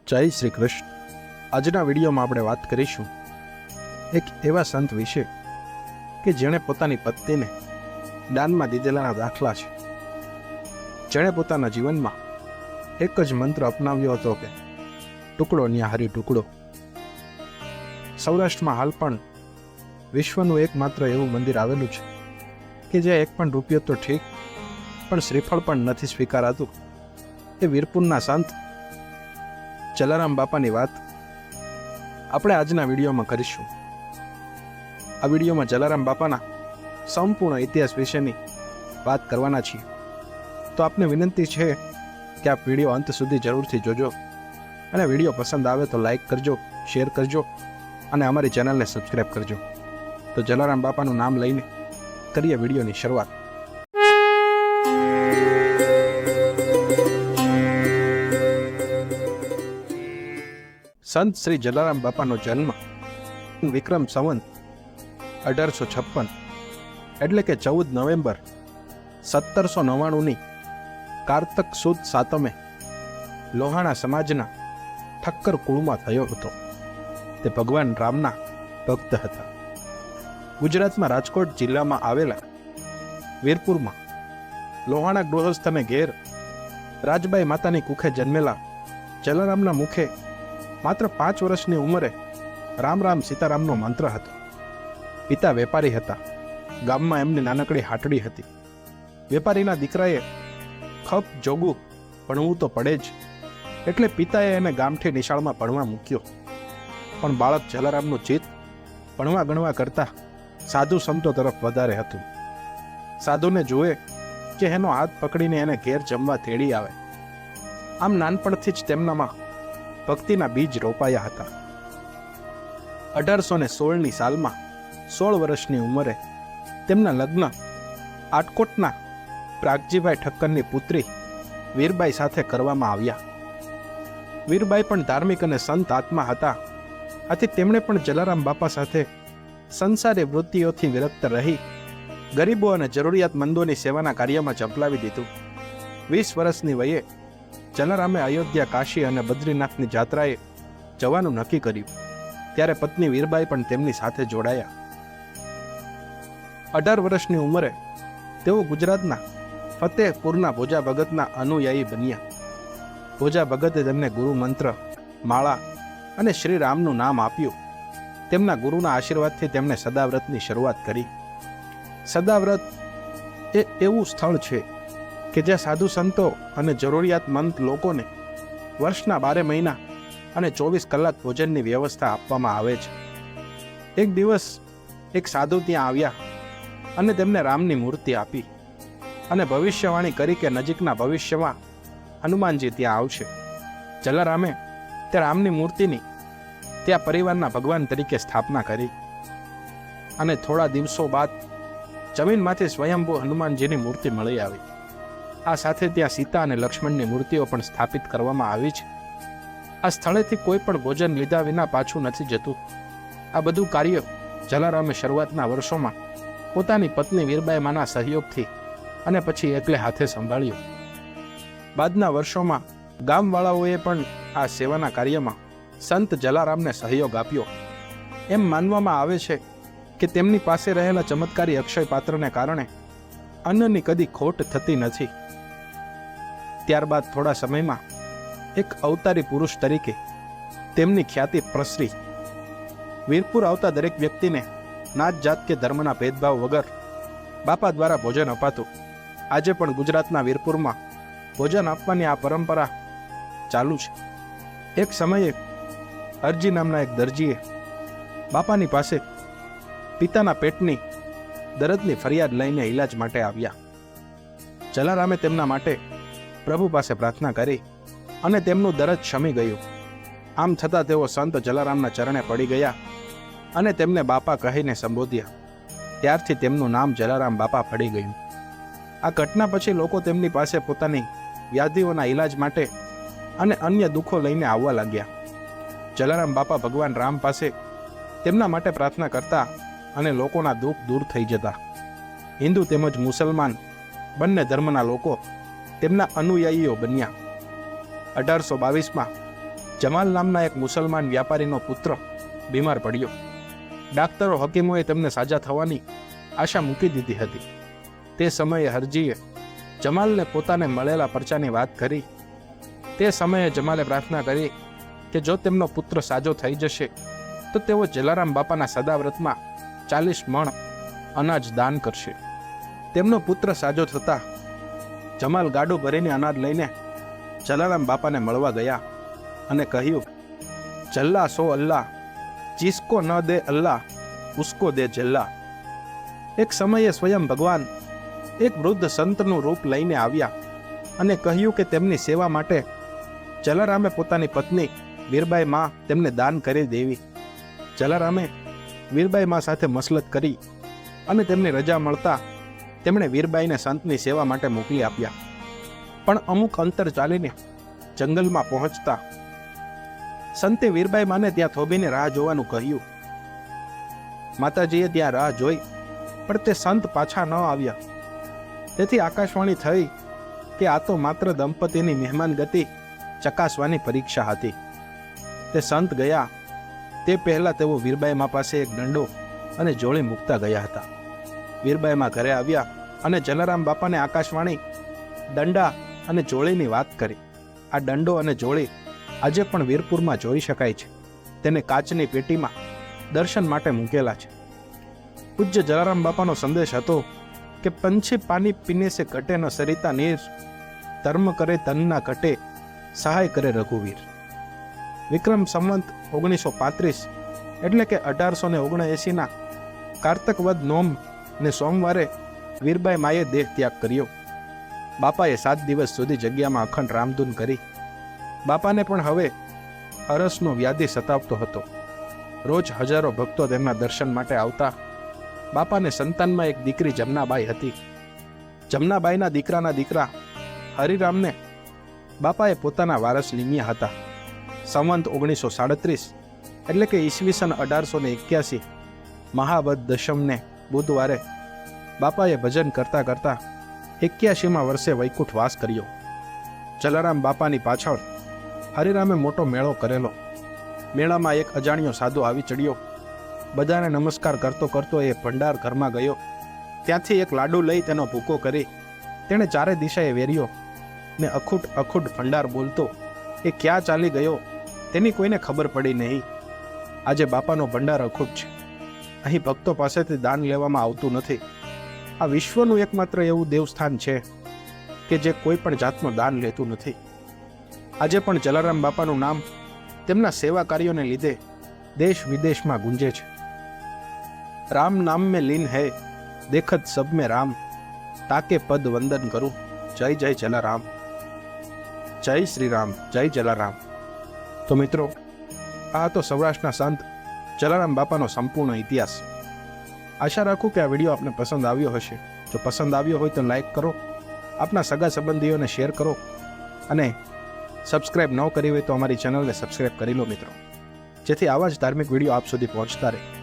જય શ્રી કૃષ્ણ. આજના વિડીયોમાં આપણે વાત કરીશું એક એવા સંત વિશે કે જેણે પોતાની પત્નીને દાનમાં દીધેલાના દાખલા છે. જેણે પોતાના જીવનમાં એક જ મંત્ર અપનાવ્યો હતો કે ટુકડો ન્યા હરી ટુકડો. સૌરાષ્ટ્રમાં હાલ પણ વિશ્વનું એકમાત્ર એવું મંદિર આવેલું છે કે જ્યાં એક પણ રૂપિયો તો ઠીક પણ શ્રીફળ પણ નથી સ્વીકારાતું. એ વીરપુરના સંત જલારામ બાપાની વાત આપણે આજના વિડીયોમાં કરીશું. આ વિડીયોમાં જલારામ બાપાના સંપૂર્ણ ઇતિહાસ વિશેની વાત કરવાના છીએ. તો આપને વિનંતી છે કે આપ વિડીયો અંત સુધી જરૂરથી જોજો અને વિડીયો પસંદ આવે તો લાઈક કરજો, શેર કરજો અને અમારી ચેનલને સબસ્ક્રાઈબ કરજો. તો જલારામ બાપાનું નામ લઈને કરીએ વિડીયોની શરૂઆત. સંત શ્રી જલારામ બાપાનો જન્મ વિક્રમ સંવત 1856 એટલે કે 14 નવેમ્બર 1799ની કારતક સુદ સાતમે લોહાણા સમાજના ઠક્કર કુળમાં થયો હતો. તે ભગવાન રામના ભક્ત હતા. ગુજરાતમાં રાજકોટ જિલ્લામાં આવેલા વીરપુરમાં લોહાણા ગૃહસ્થને ઘેર રાજબાઈ માતાની કુખે જન્મેલા જલારામના મુખે માત્ર 5 વર્ષની ઉંમરે રામ રામ સીતારામનો મંત્ર હતો. પિતા વેપારી હતા. ગામમાં એમની નાનકડી હાટડી હતી. વેપારીના દીકરાએ ખપ જોગું ભણવું તો પડે જ એટલે પિતાએ એને ગામઠી નિશાળમાં ભણવા મૂક્યો. પણ બાળક જલારામનું ચિત્ત ભણવા ગણવા કરતા સાધુ સંતો તરફ વધારે હતું. સાધુને જુએ કે એનો હાથ પકડીને એને ઘેર જમવા તેડી આવે. આમ નાનપણથી જ તેમનામાં ભક્તિના બીજ રોપાયા હતા. 1816ની સાલમાં 16 વર્ષની ઉંમરે તેમના લગ્ન આટકોટના પ્રાગજીભાઈ ઠક્કરની પુત્રી વીરબાઈ સાથે કરવામાં આવ્યા. વીરબાઈ પણ ધાર્મિક અને સંત આત્મા હતા. આથી તેમણે પણ જલારામ બાપા સાથે સંસારી વૃત્તિઓથી વિરક્ત રહી ગરીબો અને જરૂરિયાતમંદોની સેવાના કાર્યમાં ઝંપલાવી દીધું. 20 વર્ષની વયે જલારામે અયોધ્યા, કાશી અને બદ્રીનાથની જાત્રાએ જવાનું નક્કી કર્યું. ત્યારે પત્ની વીરબાઈ પણ તેમની સાથે જોડાયા. 18 વર્ષની ઉંમરે તેઓ ગુજરાતના ફતેહપુરના ભોજા ભગતના અનુયાયી બન્યા. ભોજા ભગતે તેમને ગુરુ મંત્ર, માળા અને શ્રી રામનું નામ આપ્યું. તેમના ગુરુના આશીર્વાદથી તેમણે સદાવ્રતની શરૂઆત કરી. સદાવ્રત એ એવું સ્થળ છે કે જ્યાં સાધુ સંતો અને જરૂરિયાતમંદ લોકોને વર્ષના 12 મહિના અને 24 કલાક ભોજનની વ્યવસ્થા આપવામાં આવે છે. એક દિવસ એક સાધુ ત્યાં આવ્યા અને તેમને રામની મૂર્તિ આપી અને ભવિષ્યવાણી કરી કે નજીકના ભવિષ્યમાં હનુમાનજી ત્યાં આવશે. જલારામે તે રામની મૂર્તિની ત્યાં પરિવારના ભગવાન તરીકે સ્થાપના કરી અને થોડા દિવસો બાદ જમીનમાંથી સ્વયંભૂ હનુમાનજીની મૂર્તિ મળી આવી. આ સાથે ત્યાં સીતા અને લક્ષ્મણની મૂર્તિઓ પણ સ્થાપિત કરવામાં આવી છે. આ સ્થળેથી કોઈ પણ ભોજન લીધા વિના પાછું નથી જતું. આ બધું કાર્ય જલારામે શરૂઆતના વર્ષોમાં પોતાની પત્ની વીરબાઈમાના સહયોગથી અને પછી એકલે હાથે સંભાળ્યું. બાદના વર્ષોમાં ગામવાળાઓએ પણ આ સેવાના કાર્યમાં સંત જલારામને સહયોગ આપ્યો. એમ માનવામાં આવે છે કે તેમની પાસે રહેલા ચમત્કારી અક્ષય પાત્રને કારણે અન્નની કદી ખોટ થતી નથી. ત્યારબાદ થોડા સમયમાં એક અવતારી પુરુષ તરીકે તેમની ખ્યાતિ પ્રસરી. વીરપુર આવતા દરેક વ્યક્તિને નાત જાત કે ધર્મના ભેદભાવ વગર બાપા દ્વારા ભોજન અપાતું. આજે પણ ગુજરાતના વીરપુરમાં ભોજન આપવાની આ પરંપરા ચાલુ છે. એક સમયે અરજી નામના એક દરજીએ બાપાની પાસે પિતાના પેટની દર્દની ફરિયાદ લઈને ઈલાજ માટે આવ્યા. જલારામે તેમના માટે પ્રભુ પાસે પ્રાર્થના કરી અને તેમનું દર્દ શમી ગયું. આમ છતાં તેઓ સંત જલારામના ચરણે પડી ગયા અને તેમને બાપા કહીને સંબોધ્યા. ત્યારથી તેમનું નામ જલારામ બાપા પડી ગયું. આ ઘટના પછી લોકો તેમની પાસે પોતાની વ્યાધિઓના ઈલાજ માટે અને અન્ય દુઃખો લઈને આવવા લાગ્યા. જલારામ બાપા ભગવાન રામ પાસે તેમના માટે પ્રાર્થના કરતા અને લોકોના દુઃખ દૂર થઈ જતા. હિન્દુ તેમજ મુસલમાન બંને ધર્મના લોકો તેમના અનુયાયીઓ બન્યા. 1822માં જમાલ નામના એક મુસલમાન વ્યાપારીનો પુત્ર બીમાર પડ્યો. ડાક્ટરો હકીમોએ તેમને સાજા થવાની આશા મૂકી દીધી હતી. તે સમયે હરજીએ જમાલને પોતાને મળેલા પરચાની વાત કરી. તે સમયે જમાલે પ્રાર્થના કરી કે જો તેમનો પુત્ર સાજો થઈ જશે તો તેઓ જલારામ બાપાના સદાવ્રતમાં 40 મણ અનાજ દાન કરશે. તેમનો પુત્ર સાજો થતા જમાલ ગાડું ભરીને અનાજ લઈને જલારામ બાપાને મળવા ગયા અને કહ્યું, જલ્લા સો અલ્લાહ, જીસકો ન દે અલ્લાહ ઉસકો દે જલ્લા. એક સમયે સ્વયં ભગવાન એક વૃદ્ધ સંતનું રૂપ લઈને આવ્યા અને કહ્યું કે તેમની સેવા માટે જલારામે પોતાની પત્ની વીરબાઈ માં તેમને દાન કરી દેવી. જલારામે વીરબાઈ માં સાથે મસલત કરી અને તેમની રજા મળતા તેમણે વીરબાઈને સંતની સેવા માટે મોકલી આપ્યા. પણ અમુક અંતર ચાલીને જંગલમાં પહોંચતા સંતે વીરબાઈ માને ત્યાં થોભીને રાહ જોવાનું કહ્યું. માતાજીએ ત્યાં રાહ જોઈ પણ તે સંત પાછા ન આવ્યા. તેથી આકાશવાણી થઈ કે આ તો માત્ર દંપતીની મહેમાન ગતિ ચકાસવાની પરીક્ષા હતી. તે સંત ગયા તે પહેલા તેઓ વીરબાઈ મા પાસે એક દંડો અને જોળી મૂકતા ગયા હતા. વીરબાઈ મા ઘરે આવ્યા અને જલારામ બાપાને આકાશવાણી દંડા અને જોળીની વાત કરી. આ દંડો અને જોળી આજે પણ વીરપુરમાં જોઈ શકાય છે. તેને કાચની પેટીમાં દર્શન માટે મૂકેલા છે. પૂજ્ય જલારામ બાપાનો સંદેશ હતો કે પંછી પાણી પીને સે ઘટે ન સરિતા નીર, ધર્મ કરે તનના ઘટે, સહાય કરે રઘુવીર. વિક્રમ સંવંત 1935 એટલે કે 1879ના કારતક વદ નોમ ને સોમવારે વીરબાઈ માએ દેહ ત્યાગ કર્યો. બાપાએ 7 દિવસ સુધી જગ્યામાં અખંડ રામધૂન કરી. બાપાને પણ હવે હરસનો વ્યાધિ સતાવતો હતો. રોજ હજારો ભક્તો તેમના દર્શન માટે આવતા. બાપાને સંતાનમાં એક દીકરી જમનાબાઈ હતી. જમનાબાઈના દીકરાના દીકરા હરિરામને બાપાએ પોતાના વારસ નિમ્યા હતા. સંવંત 1937 એટલે કે ઈસવીસન 1881 મહાવદ દશમને બુધવારે બાપાએ ભજન કરતા કરતા 81મા વર્ષે વૈકુંઠ વાસ કર્યો. જલારામ બાપાની પાછળ હરિરામે મોટો મેળો કરેલો. મેળામાં એક અજાણ્યો સાધુ આવી ચડ્યો. બધાને નમસ્કાર કરતો કરતો એ ભંડાર ઘરમાં ગયો. ત્યાંથી એક લાડુ લઈ તેનો ભૂકો કરી તેણે ચારે દિશાએ વેર્યો ને અખૂટ અખૂટ ભંડાર બોલતો એ ક્યાં ચાલી ગયો તેની કોઈને ખબર પડી નહીં. આજે બાપાનો ભંડાર અખૂટ છે. અહીં ભક્તો પાસેથી દાન લેવામાં આવતું નથી. આ વિશ્વનું એકમાત્ર એવું દેવસ્થાન છે કે જે કોઈ પણ જાતનું દાન લેતું નથી. આજે પણ જલારામ બાપાનું નામ તેમના સેવા કાર્યોને લીધે દેશ વિદેશમાં ગુંજે છે. રામ નામ મેં લીન હૈ, દેખત સબ મેં રામ, તાકે પદ વંદન કરું, જય જય જલારામ. જય શ્રી રામ, જય જલારામ. તો મિત્રો, આ તો સૌરાષ્ટ્રના સંત જલારામ બાપાનો સંપૂર્ણ ઇતિહાસ. આશા રાખું કે આ વિડીયો આપને પસંદ આવ્યો હશે. જો પસંદ આવ્યો હોય તો લાઈક કરો, આપના સગા સંબંધીઓને શેર કરો અને સબસ્ક્રાઇબ ન કરી હોય તો અમારી ચેનલને સબસ્ક્રાઇબ કરી લો મિત્રો, જેથી આવા જ ધાર્મિક વિડીયો આપ સુધી પહોંચતા રહે.